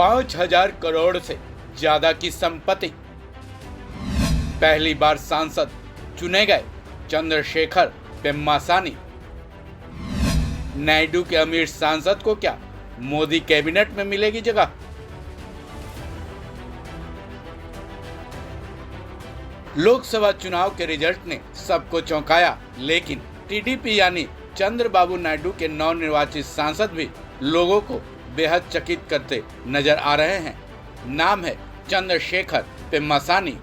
5,000 करोड़ से ज्यादा की संपत्ति। पहली बार सांसद चुने गए चंद्रशेखर पेम्मासानी। नायडू के अमीर सांसद को क्या मोदी कैबिनेट में मिलेगी जगह? लोकसभा चुनाव के रिजल्ट ने सबको चौंकाया, लेकिन टीडीपी यानी चंद्रबाबू नायडू के नवनिर्वाचित सांसद भी लोगों को बेहद चकित करते नजर आ रहे हैं। नाम है चंद्रशेखर पेम्मासानी,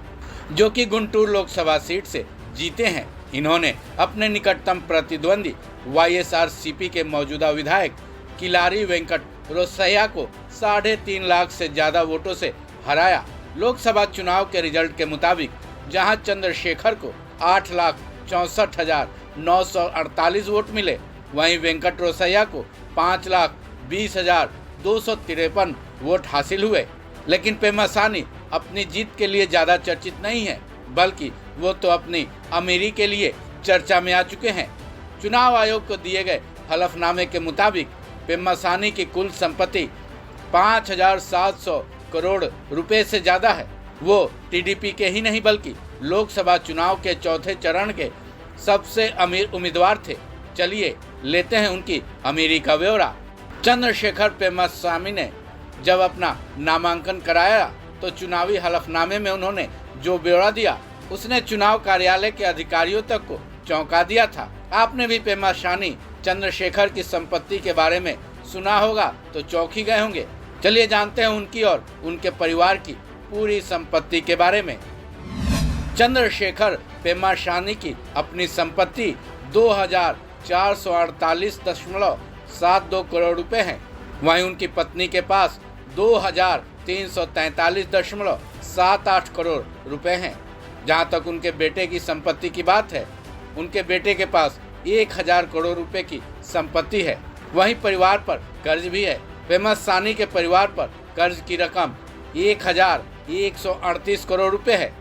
जो कि गुंटूर लोकसभा सीट से जीते हैं। इन्होंने अपने निकटतम प्रतिद्वंदी वाईएसआरसीपी के मौजूदा विधायक किलारी वेंकट रोसैया को 3.5 लाख से ज्यादा वोटों से हराया। लोकसभा चुनाव के रिजल्ट के मुताबिक जहां चंद्रशेखर को 8,64,948 वोट मिले, वहीं वेंकट रोसैया को 5,20,253 वोट हासिल हुए। लेकिन पेम्मासानी अपनी जीत के लिए ज्यादा चर्चित नहीं है, बल्कि वो तो अपनी अमीरी के लिए चर्चा में आ चुके हैं। चुनाव आयोग को दिए गए हलफनामे के मुताबिक पेम्मासानी की कुल संपत्ति 5,700 करोड़ रुपए से ज्यादा है। वो टीडीपी के ही नहीं बल्कि लोकसभा चुनाव के चौथे चरण के सबसे अमीर उम्मीदवार थे। चलिए लेते हैं उनकी अमीरी का ब्यौरा। चंद्रशेखर पेम्मासानी ने जब अपना नामांकन कराया तो चुनावी हलफनामे में उन्होंने जो ब्यौरा दिया, उसने चुनाव कार्यालय के अधिकारियों तक को चौंका दिया था। आपने भी पेम्मासानी चंद्रशेखर की संपत्ति के बारे में सुना होगा तो चौंक ही गए होंगे। चलिए जानते हैं उनकी और उनके परिवार की पूरी संपत्ति के बारे में। चंद्रशेखर पेम्मासानी की अपनी संपत्ति 2,448.72 करोड़ रुपए है। वहीं उनकी पत्नी के पास 2,343.78 करोड़ रुपए हैं। जहां तक उनके बेटे की संपत्ति की बात है, उनके बेटे के पास 1,000 करोड़ रुपए की संपत्ति है। वहीं परिवार पर कर्ज भी है। पेम्मासानी के परिवार पर कर्ज की रकम 1,138 करोड़ रुपए है।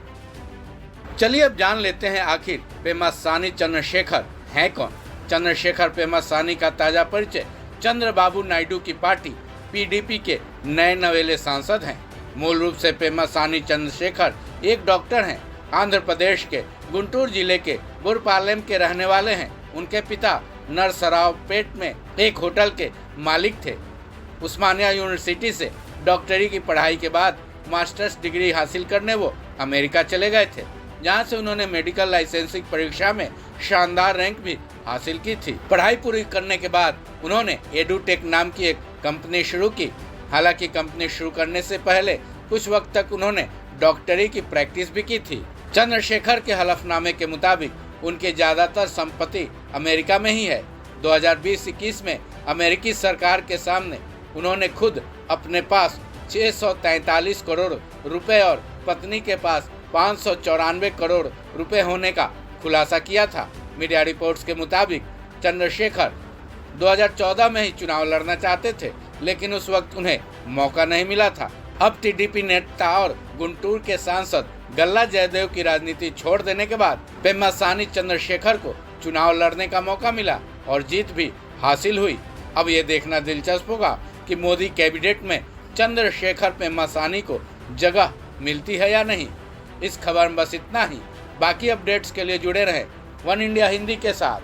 चलिए अब जान लेते हैं आखिर पेम्मासानी चंद्रशेखर हैं कौन। चंद्रशेखर पेम्मासानी का ताजा परिचय चंद्रबाबू नायडू की पार्टी पीडीपी के नए नवेले सांसद हैं। मूल रूप से पेम्मासानी चंद्रशेखर एक डॉक्टर हैं। आंध्र प्रदेश के गुंटूर जिले के बुरपालెం के रहने वाले हैं। उनके पिता नरसरावपेट में एक होटल के मालिक थे। उस्मानिया यूनिवर्सिटी से डॉक्टरी की पढ़ाई के बाद मास्टर्स डिग्री हासिल करने वो अमेरिका चले गए थे, जहां से उन्होंने मेडिकल लाइसेंसिंग परीक्षा में शानदार रैंक भी हासिल की थी। पढ़ाई पूरी करने के बाद उन्होंने एडुटेक नाम की एक कंपनी शुरू की। हालांकि कंपनी शुरू करने से पहले कुछ वक्त तक उन्होंने डॉक्टरी की प्रैक्टिस भी की थी। चंद्रशेखर के हलफनामे के मुताबिक उनकी ज्यादातर संपत्ति अमेरिका में ही है। 2020-21 में अमेरिकी सरकार के सामने उन्होंने खुद अपने पास 643 करोड़ रुपए और पत्नी के पास 594 करोड़ रुपए होने का खुलासा किया था। मीडिया रिपोर्ट्स के मुताबिक चंद्रशेखर 2014 में ही चुनाव लड़ना चाहते थे, लेकिन उस वक्त उन्हें मौका नहीं मिला था। अब टीडीपी नेता और गुंटूर के सांसद गल्ला जयदेव की राजनीति छोड़ देने के बाद पेम्मासानी चंद्रशेखर को चुनाव लड़ने का मौका मिला और जीत भी हासिल हुई। अब ये देखना दिलचस्प होगा कि मोदी कैबिनेट में चंद्रशेखर पेम्मासानी को जगह मिलती है या नहीं। इस खबर में बस इतना ही। बाकी अपडेट्स के लिए जुड़े रहें वन इंडिया हिंदी के साथ।